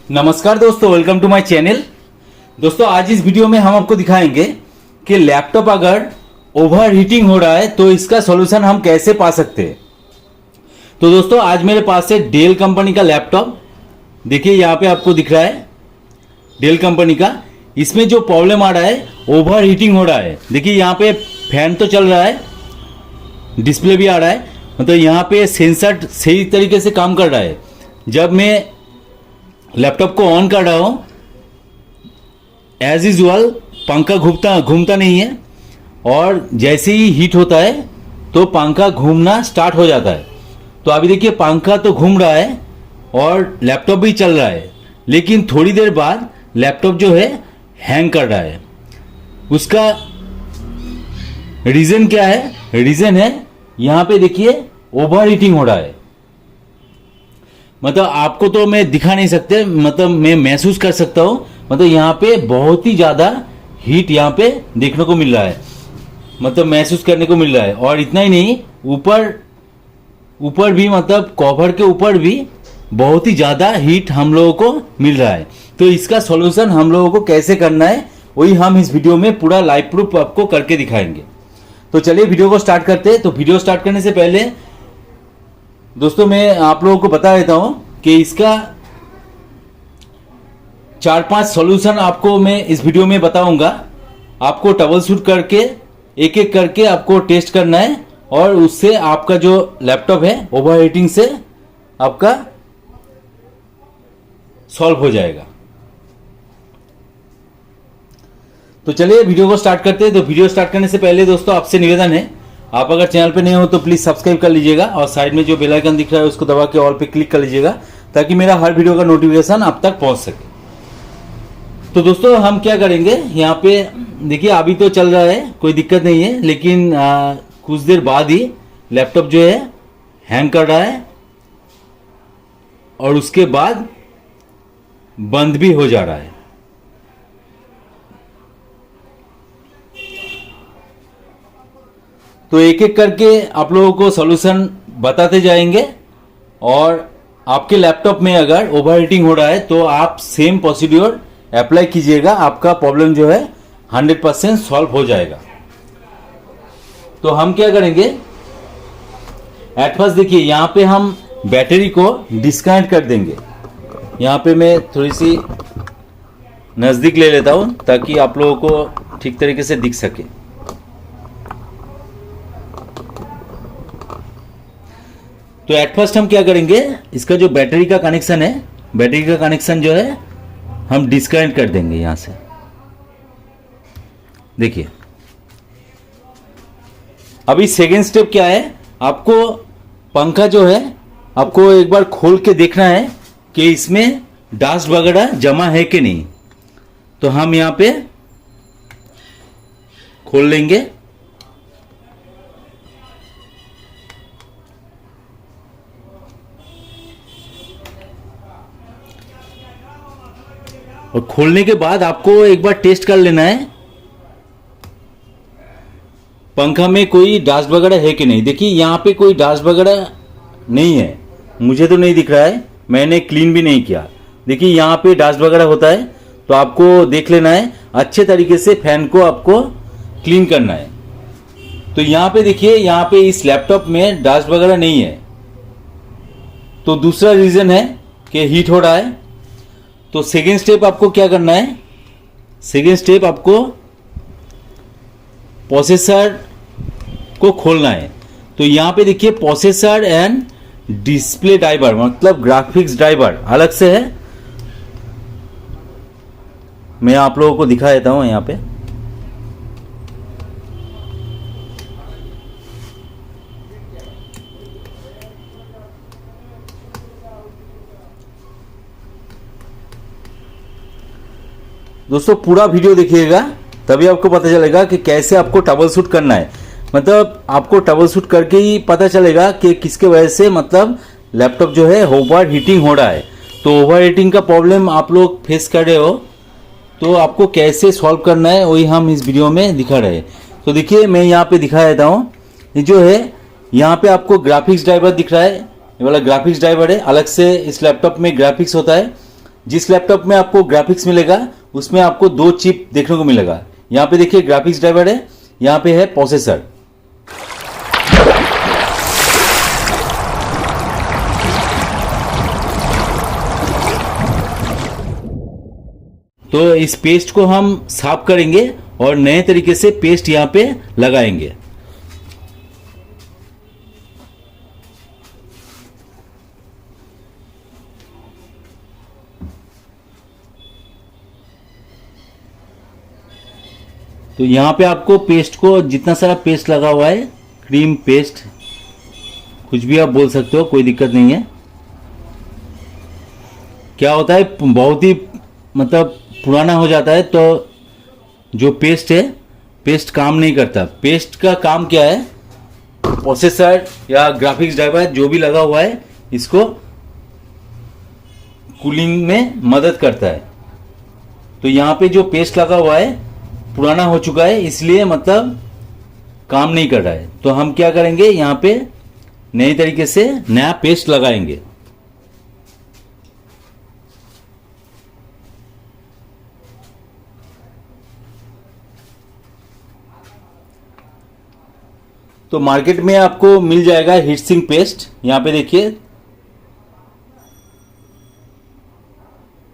नमस्कार दोस्तों, welcome to my channel. दोस्तों आज इस वीडियो में हम आपको दिखाएंगे कि लैपटॉप अगर ओवर हीटिंग हो रहा है तो इसका सॉल्यूशन हम कैसे पा सकते हैं। तो दोस्तों आज मेरे पास है डेल कंपनी का लैपटॉप। देखिए यहाँ पे आपको दिख रहा है डेल कंपनी का। इसमें जो प्रॉब्लम आ रहा है ओवर हीटिंग हो रहा है। देखिए यहाँ पे फैन तो चल रहा है, डिस्प्ले भी आ रहा है, मतलब यहाँ पे सेंसर सही तरीके से काम कर रहा है। जब मैं लैपटॉप को ऑन कर रहा हूं एज यूजुअल पंखा घूमता नहीं है, और जैसे ही हीट होता है तो पंखा घूमना स्टार्ट हो जाता है। तो अभी देखिए पंखा तो घूम रहा है और लैपटॉप भी चल रहा है, लेकिन थोड़ी देर बाद लैपटॉप जो है हैंग कर रहा है। उसका रीजन क्या है? रीजन है यहाँ पे देखिए ओवर हीटिंग हो रहा है। मतलब आपको तो मैं दिखा नहीं सकते, मतलब मैं महसूस कर सकता हूं। मतलब यहाँ पे बहुत ही ज्यादा हीट यहाँ पे देखने को मिल रहा है, मतलब महसूस करने को मिल रहा है। और इतना ही नहीं, ऊपर भी मतलब कवर के ऊपर भी बहुत ही ज्यादा हीट हम लोगों को मिल रहा है। तो इसका सॉल्यूशन हम लोगों को कैसे करना है वही हम इस वीडियो में पूरा लाइव प्रूफ आपको करके दिखाएंगे। तो चलिए वीडियो को स्टार्ट करते हैं। तो वीडियो स्टार्ट करने से पहले दोस्तों मैं आप लोगों को बता देता हूं कि इसका 4-5 सॉल्यूशन आपको मैं इस वीडियो में बताऊंगा। आपको ट्रबल शूट करके एक एक करके आपको टेस्ट करना है, और उससे आपका जो लैपटॉप है ओवर हीटिंग से आपका सॉल्व हो जाएगा। तो चलिए वीडियो को स्टार्ट करते हैं। तो वीडियो स्टार्ट करने से पहले दोस्तों आपसे निवेदन है, आप अगर चैनल पे नए हो तो प्लीज सब्सक्राइब कर लीजिएगा, और साइड में जो बेल आइकन दिख रहा है उसको दबा के ऑल पे क्लिक कर लीजिएगा, ताकि मेरा हर वीडियो का नोटिफिकेशन आप तक पहुंच सके। तो दोस्तों हम क्या करेंगे, यहाँ पे देखिए अभी तो चल रहा है, कोई दिक्कत नहीं है, लेकिन कुछ देर बाद ही लैपटॉप जो है हैंग कर रहा है और उसके बाद बंद भी हो जा रहा है। तो एक एक करके आप लोगों को सॉल्यूशन बताते जाएंगे, और आपके लैपटॉप में अगर ओवर हीटिंग हो रहा है तो आप सेम प्रोसीड्योर अप्लाई कीजिएगा, आपका प्रॉब्लम जो है 100% सॉल्व हो जाएगा। तो हम क्या करेंगे, एट फर्स्ट देखिए यहाँ पे हम बैटरी को डिस्कनेक्ट कर देंगे। यहाँ पे मैं थोड़ी सी नज़दीक ले लेता हूँ ताकि आप लोगों को ठीक तरीके से दिख सके। तो एट फर्स्ट हम क्या करेंगे, इसका जो बैटरी का कनेक्शन है, बैटरी का कनेक्शन जो है हम डिस्कनेक्ट कर देंगे यहां से। देखिए अभी सेकेंड स्टेप क्या है, आपको पंखा जो है आपको एक बार खोल के देखना है कि इसमें डस्ट वगैरह जमा है कि नहीं। तो हम यहां पे खोल लेंगे, और खोलने के बाद आपको एक बार टेस्ट कर लेना है पंखा में कोई डस्ट वगैरह है कि नहीं। देखिए यहाँ पे कोई डस्ट वगैरह नहीं है, मुझे तो नहीं दिख रहा है, मैंने क्लीन भी नहीं किया। देखिए यहाँ पे डस्ट वगैरह होता है तो आपको देख लेना है, अच्छे तरीके से फैन को आपको क्लीन करना है। तो यहाँ पे देखिए यहाँ पे इस लैपटॉप में डस्ट वगैरह नहीं है। तो दूसरा रीजन है कि हीट हो रहा है। तो सेकेंड स्टेप आपको क्या करना है, सेकेंड स्टेप आपको प्रोसेसर को खोलना है। तो यहां पे देखिए प्रोसेसर एंड डिस्प्ले ड्राइवर, मतलब ग्राफिक्स ड्राइवर अलग से है। मैं आप लोगों को दिखा देता हूं। यहां पे दोस्तों पूरा वीडियो देखिएगा, तभी आपको पता चलेगा कि कैसे आपको ट्रबल शूट करना है। मतलब आपको ट्रबल शूट करके ही पता चलेगा कि किसके वजह से मतलब लैपटॉप जो है ओवर हीटिंग हो रहा है। तो ओवर हीटिंग का प्रॉब्लम आप लोग फेस कर रहे हो, तो आपको कैसे सॉल्व करना है वही हम इस वीडियो में दिखा रहे हैं। तो देखिए मैं यहाँ पे दिखा देता हूँ, ये जो है यहाँ पे आपको ग्राफिक्स ड्राइवर दिख रहा है, ये वाला ग्राफिक्स ड्राइवर है। अलग से इस लैपटॉप में ग्राफिक्स होता है, जिस लैपटॉप में आपको ग्राफिक्स मिलेगा उसमें आपको 2 चिप देखने को मिलेगा। यहाँ पे देखिए ग्राफिक्स ड्राइवर है, यहाँ पे है प्रोसेसर। तो इस पेस्ट को हम साफ करेंगे और नए तरीके से पेस्ट यहाँ पे लगाएंगे। तो यहाँ पे आपको पेस्ट को, जितना सारा पेस्ट लगा हुआ है, क्रीम पेस्ट कुछ भी आप बोल सकते हो, कोई दिक्कत नहीं है। क्या होता है, बहुत ही मतलब पुराना हो जाता है तो जो पेस्ट है, पेस्ट काम नहीं करता। पेस्ट का काम क्या है, प्रोसेसर या ग्राफिक्स ड्राइवर जो भी लगा हुआ है इसको कूलिंग में मदद करता है। तो यहाँ पे जो पेस्ट लगा हुआ है पुराना हो चुका है, इसलिए मतलब काम नहीं कर रहा है। तो हम क्या करेंगे, यहाँ पे नए तरीके से नया पेस्ट लगाएंगे। तो मार्केट में आपको मिल जाएगा हीट सिंक पेस्ट। यहाँ पे देखिए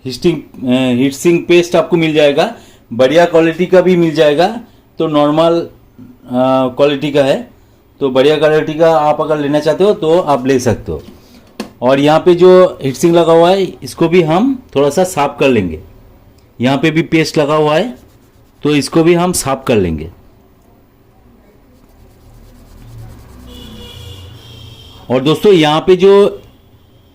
हीट सिंक पेस्ट आपको मिल जाएगा, बढ़िया क्वालिटी का भी मिल जाएगा। तो नॉर्मल क्वालिटी का है, तो बढ़िया क्वालिटी का आप अगर लेना चाहते हो तो आप ले सकते हो। और यहाँ पे जो हीट सिंक लगा हुआ है इसको भी हम थोड़ा सा साफ कर लेंगे। यहाँ पे भी पेस्ट लगा हुआ है तो इसको भी हम साफ कर लेंगे। और दोस्तों यहाँ पे जो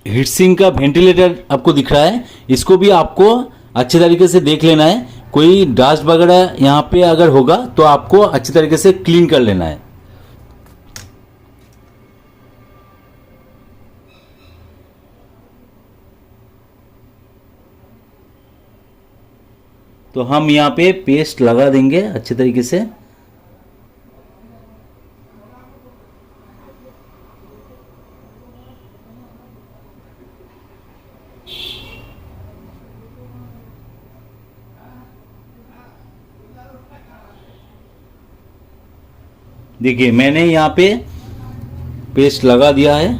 हीट सिंक का वेंटिलेटर आपको दिख रहा है, इसको भी आपको अच्छे तरीके से देख लेना है। कोई डस्ट वगैरह यहाँ पे अगर होगा तो आपको अच्छे तरीके से क्लीन कर लेना है। तो हम यहाँ पे पेस्ट लगा देंगे अच्छे तरीके से। देखिए मैंने यहाँ पे पेस्ट लगा दिया है।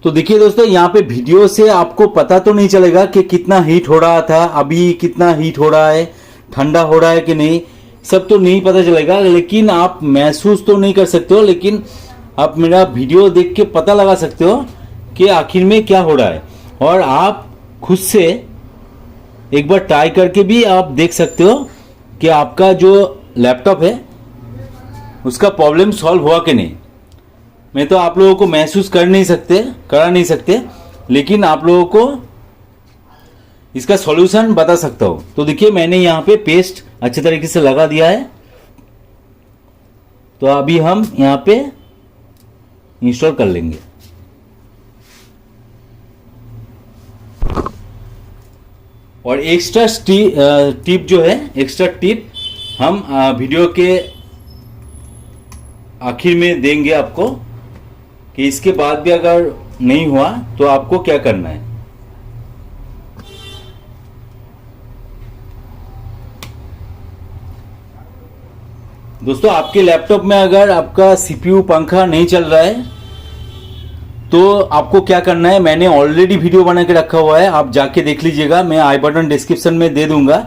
तो देखिए दोस्तों, यहाँ पे वीडियो से आपको पता तो नहीं चलेगा कि कितना हीट हो रहा था, अभी कितना हीट हो रहा है, ठंडा हो रहा है कि नहीं, सब तो नहीं पता चलेगा। लेकिन आप महसूस तो नहीं कर सकते हो, लेकिन आप मेरा वीडियो देख के पता लगा सकते हो कि आखिर में क्या हो रहा है। और आप खुद से एक बार ट्राई करके भी आप देख सकते हो कि आपका जो लैपटॉप है उसका प्रॉब्लम सॉल्व हुआ कि नहीं। मैं तो आप लोगों को महसूस करा नहीं सकते, लेकिन आप लोगों को इसका सॉल्यूशन बता सकता हूं। तो देखिए मैंने यहाँ पे पेस्ट अच्छे तरीके से लगा दिया है। तो अभी हम यहाँ पे इंस्टॉल कर लेंगे। और एक्स्ट्रा टिप जो है, एक्स्ट्रा टिप हम वीडियो के आखिर में देंगे आपको कि इसके बाद भी अगर नहीं हुआ तो आपको क्या करना है। दोस्तों आपके लैपटॉप में अगर आपका सीपीयू पंखा नहीं चल रहा है तो आपको क्या करना है, मैंने ऑलरेडी वीडियो बना के रखा हुआ है, आप जाके देख लीजिएगा। मैं आई बटन डिस्क्रिप्शन में दे दूंगा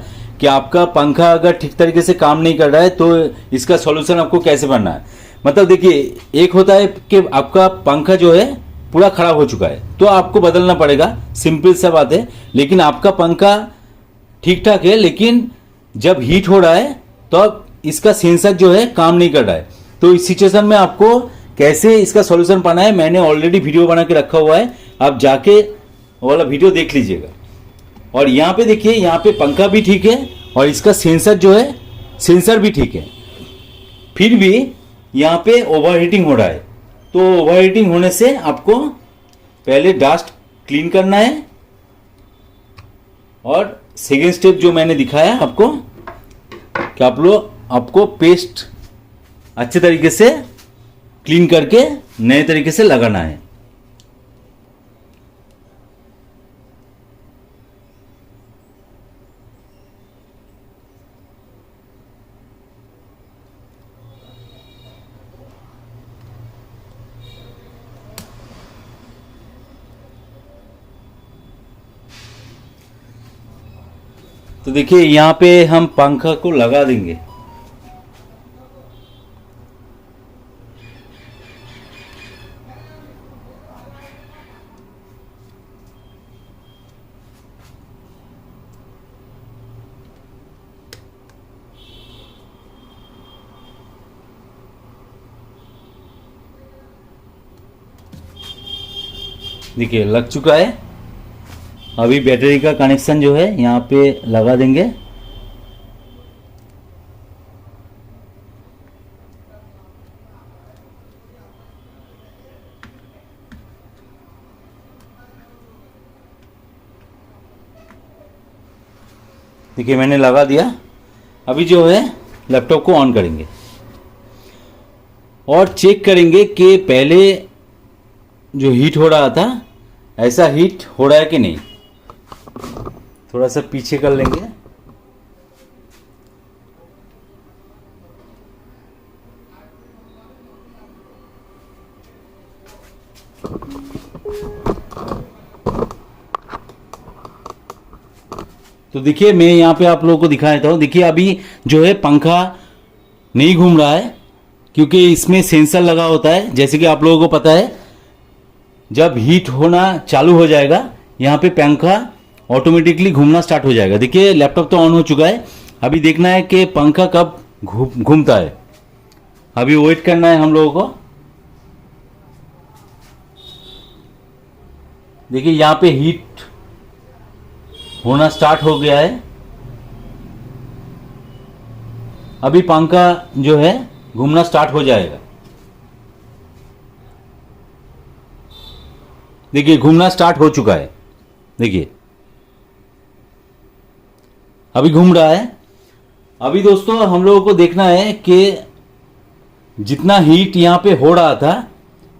कि आपका पंखा अगर ठीक तरीके से काम नहीं कर रहा है तो इसका सॉल्यूशन आपको कैसे बनना है। मतलब देखिए, एक होता है कि आपका पंखा जो है पूरा खराब हो चुका है तो आपको बदलना पड़ेगा, सिंपल सा बात है। लेकिन आपका पंखा ठीक ठाक है, लेकिन जब हीट हो रहा है तो इसका सेंसर जो है काम नहीं कर रहा है। तो इस सिचुएशन में आपको कैसे इसका सॉल्यूशन पाना है, मैंने ऑलरेडी वीडियो बना के रखा हुआ है, आप जाके वाला वीडियो देख लीजिएगा। और यहाँ पे देखिए, यहाँ पे पंखा भी ठीक है और इसका सेंसर जो है, सेंसर भी ठीक है, फिर भी यहाँ पे ओवरहीटिंग हो रहा है। तो ओवरहीटिंग होने से आपको पहले डस्ट क्लीन करना है और सेकेंड स्टेप जो मैंने दिखाया आपको कि आपको पेस्ट अच्छे तरीके से क्लीन करके नए तरीके से लगाना है। तो देखिए यहाँ पे हम पंखा को लगा देंगे। देखिए लग चुका है। अभी बैटरी का कनेक्शन जो है यहाँ पे लगा देंगे। देखिए मैंने लगा दिया। अभी जो है लैपटॉप को ऑन करेंगे और चेक करेंगे कि पहले जो हीट हो रहा था ऐसा हीट हो रहा है कि नहीं। थोड़ा सा पीछे कर लेंगे। तो देखिए मैं यहाँ पे आप लोगों को दिखा देता हूँ। देखिए अभी जो है पंखा नहीं घूम रहा है क्योंकि इसमें सेंसर लगा होता है। जैसे कि आप लोगों को पता है जब हीट होना चालू हो जाएगा यहाँ पे पंखा ऑटोमेटिकली घूमना स्टार्ट हो जाएगा। देखिए लैपटॉप तो ऑन हो चुका है। अभी देखना है कि पंखा कब घूमता है। अभी वेट करना है हम लोगों को। देखिए यहाँ पे हीट होना स्टार्ट हो गया है। अभी पंखा जो है घूमना स्टार्ट हो जाएगा। देखिए घूमना स्टार्ट हो चुका है। देखिए अभी घूम रहा है। अभी दोस्तों हम लोगों को देखना है कि जितना हीट यहाँ पे हो रहा था,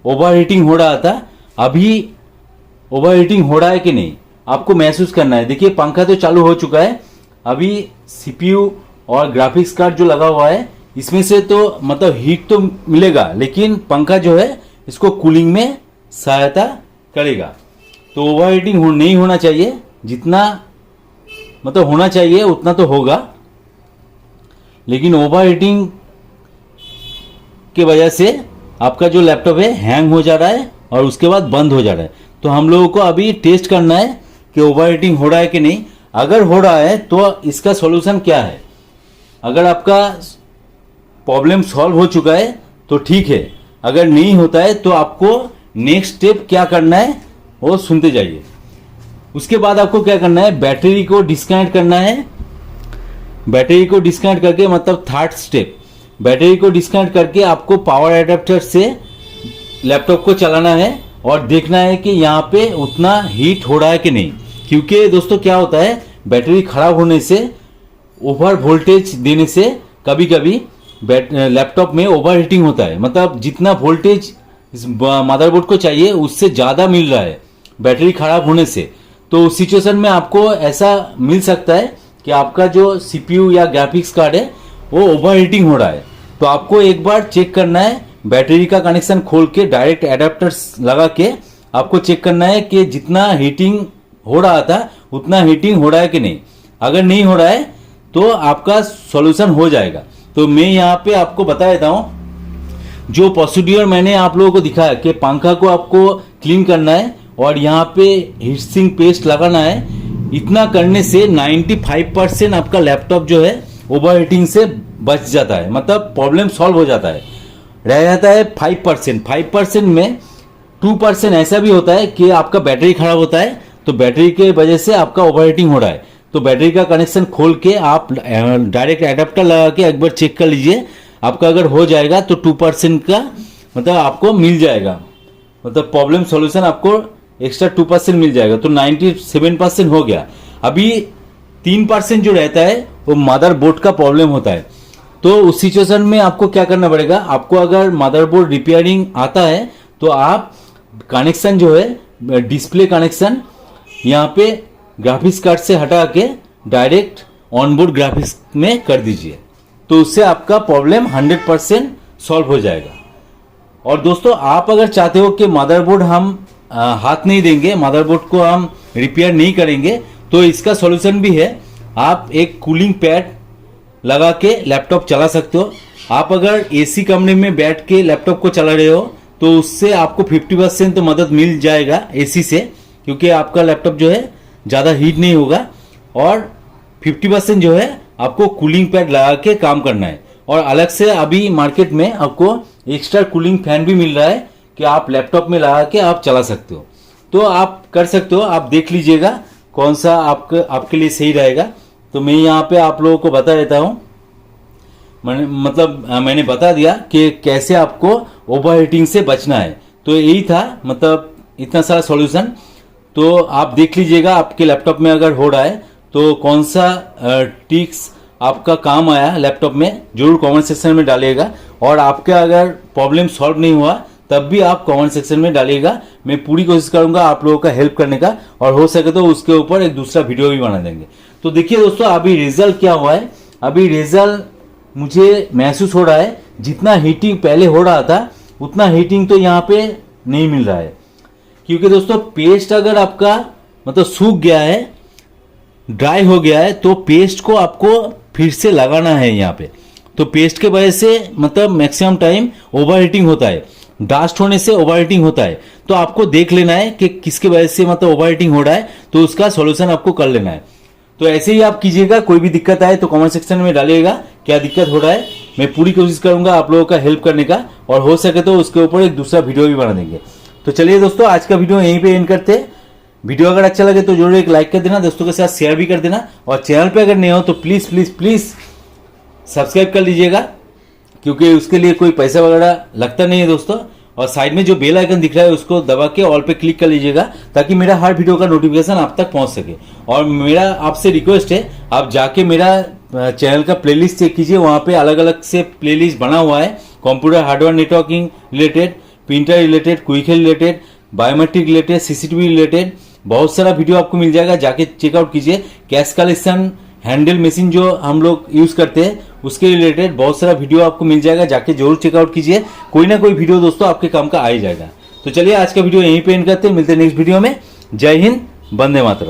ओवर हीटिंग हो रहा था, अभी ओवर हीटिंग हो रहा है कि नहीं आपको महसूस करना है। देखिए पंखा तो चालू हो चुका है। अभी सीपीयू और ग्राफिक्स कार्ड जो लगा हुआ है इसमें से तो मतलब हीट तो मिलेगा, लेकिन पंखा जो है इसको कूलिंग में सहायता करेगा। तो ओवर हीटिंग नहीं होना चाहिए। जितना मतलब होना चाहिए उतना तो होगा, लेकिन ओवर हीटिंग की वजह से आपका जो लैपटॉप है हैंग हो जा रहा है और उसके बाद बंद हो जा रहा है। तो हम लोगों को अभी टेस्ट करना है कि ओवर हीटिंग हो रहा है कि नहीं। अगर हो रहा है तो इसका सॉल्यूशन क्या है। अगर आपका प्रॉब्लम सॉल्व हो चुका है तो ठीक है, अगर नहीं होता है तो आपको नेक्स्ट स्टेप क्या करना है वो सुनते जाइए। उसके बाद आपको क्या करना है, बैटरी को डिस्कनेक्ट करना है। बैटरी को डिस्कनेक्ट करके मतलब थर्ड स्टेप, बैटरी को डिस्कनेक्ट करके आपको पावर एडेप्टर से लैपटॉप को चलाना है और देखना है कि यहाँ पे उतना हीट हो रहा है कि नहीं। क्योंकि दोस्तों क्या होता है, बैटरी खराब होने से, ओवर वोल्टेज देने से कभी कभी लैपटॉप में ओवर हीटिंग होता है। मतलब जितना वोल्टेज इस मदरबोर्ड को चाहिए उससे ज़्यादा मिल रहा है बैटरी खराब होने से। तो उस सिचुएशन में आपको ऐसा मिल सकता है कि आपका जो सीपीयू या ग्राफिक्स कार्ड है वो ओवर हीटिंग हो रहा है। तो आपको एक बार चेक करना है, बैटरी का कनेक्शन खोल के डायरेक्ट एडाप्टर लगा के आपको चेक करना है कि जितना हीटिंग हो रहा था उतना हीटिंग हो रहा है कि नहीं। अगर नहीं हो रहा है तो आपका सॉल्यूशन हो जाएगा। तो मैं यहाँ पे आपको बता देता हूँ जो प्रोसीड्यूर मैंने आप लोगों को दिखाया कि पंखा को आपको क्लीन करना है और यहाँ पे हीट सिंक पेस्ट लगाना है। इतना करने से 95% आपका लैपटॉप जो है ओवर हीटिंग से बच जाता है, मतलब प्रॉब्लम सॉल्व हो जाता है। रह जाता है 5%। 5% में 2% ऐसा भी होता है कि आपका बैटरी खराब होता है, तो बैटरी के वजह से आपका ओवर हीटिंग हो रहा है। तो बैटरी का कनेक्शन खोल के आप डायरेक्ट एडाप्टर लगा के एक बार चेक कर लीजिए। आपका अगर हो जाएगा तो 2% का मतलब आपको मिल जाएगा, मतलब प्रॉब्लम सॉल्यूशन आपको एक्स्ट्रा 2% मिल जाएगा। तो 97% हो गया। अभी 3% जो रहता है वो मदरबोर्ड का प्रॉब्लम होता है। तो उस सिचुएशन में आपको क्या करना पड़ेगा, आपको अगर मदरबोर्ड रिपेयरिंग आता है तो आप कनेक्शन जो है डिस्प्ले कनेक्शन यहाँ पे ग्राफिक्स कार्ड से हटा के डायरेक्ट ऑनबोर्ड ग्राफिक्स में कर दीजिए, तो उससे आपका प्रॉब्लम 100% सॉल्व हो जाएगा। और दोस्तों आप अगर चाहते हो कि मदरबोर्ड हम हाथ नहीं देंगे, मदरबोर्ड को हम रिपेयर नहीं करेंगे, तो इसका सॉल्यूशन भी है। आप एक कूलिंग पैड लगा के लैपटॉप चला सकते हो। आप अगर एसी कमरे में बैठ के लैपटॉप को चला रहे हो तो उससे आपको 50% तो मदद मिल जाएगा एसी से, क्योंकि आपका लैपटॉप जो है ज़्यादा हीट नहीं होगा। और 50% जो है आपको कूलिंग पैड लगा के काम करना है। और अलग से अभी मार्केट में आपको एक्स्ट्रा कूलिंग फैन भी मिल रहा है कि आप लैपटॉप में लगा के आप चला सकते हो। तो आप कर सकते हो, आप देख लीजिएगा कौन सा आपके लिए सही रहेगा। तो मैं यहाँ पे आप लोगों को बता देता हूँ, मैंने बता दिया कि कैसे आपको ओवरहीटिंग से बचना है। तो यही था, मतलब इतना सारा सॉल्यूशन। तो आप देख लीजिएगा आपके लैपटॉप में अगर हो रहा है तो कौन सा टिक्स आपका काम आया लैपटॉप में, जरूर कमेंट सेक्शन में डालिएगा। और आपका अगर प्रॉब्लम सॉल्व नहीं हुआ तब भी आप कमेंट सेक्शन में डालिएगा। मैं पूरी कोशिश करूंगा आप लोगों का हेल्प करने का, और हो सके तो उसके ऊपर एक दूसरा वीडियो भी बना देंगे। तो देखिए दोस्तों, अभी रिजल्ट क्या हुआ है। अभी रिजल्ट मुझे महसूस हो रहा है जितना हीटिंग पहले हो रहा था उतना हीटिंग तो यहाँ पे नहीं मिल रहा है। क्योंकि दोस्तों पेस्ट अगर आपका मतलब सूख गया है, ड्राई हो गया है, तो पेस्ट को आपको फिर से लगाना है यहाँ पे। तो पेस्ट के वजह से मतलब मैक्सिमम टाइम ओवरहीटिंग होता है, डास्ट होने से ओवरहीटिंग होता है। तो आपको देख लेना है कि किसके वजह से मतलब ओवरहीटिंग हो रहा है, तो उसका सॉल्यूशन आपको कर लेना है। तो ऐसे ही आप कीजिएगा। कोई भी दिक्कत आए तो कमेंट सेक्शन में डालिएगा क्या दिक्कत हो रहा है। मैं पूरी कोशिश करूंगा आप लोगों का हेल्प करने का, और हो सके तो उसके ऊपर एक दूसरा वीडियो भी बना देंगे। तो चलिए दोस्तों, आज का वीडियो यहीं पे एंड करते हैं। वीडियो अगर अच्छा लगे तो जरूर एक लाइक कर देना, दोस्तों के साथ शेयर भी कर देना। और चैनल पे अगर नहीं हो तो प्लीज प्लीज प्लीज सब्सक्राइब कर लीजिएगा, क्योंकि उसके लिए कोई पैसा वगैरह लगता नहीं है दोस्तों। और साइड में जो बेल आइकन दिख रहा है उसको दबा के ऑल पे क्लिक कर लीजिएगा, ताकि मेरा हर वीडियो का नोटिफिकेशन आप तक पहुंच सके। और मेरा आपसे रिक्वेस्ट है, आप जाके मेरा चैनल का प्लेलिस्ट चेक कीजिए, वहां पे अलग अलग से प्लेलिस्ट बना हुआ है। Computer hardware networking related, printer related, quick related, biometric related, CCTV related बहुत सारा वीडियो आपको मिल जाएगा, जाके चेकआउट कीजिए। कैश कलेक्शन हैंडल मशीन जो हम लोग यूज करते हैं उसके रिलेटेड बहुत सारा वीडियो आपको मिल जाएगा, जाके जरूर चेकआउट कीजिए। कोई ना कोई वीडियो दोस्तों आपके काम का आ ही जाएगा। तो चलिए आज का वीडियो यहीं पे एंड करते हैं, मिलते हैं नेक्स्ट वीडियो में। जय हिंद, वंदे मातरम।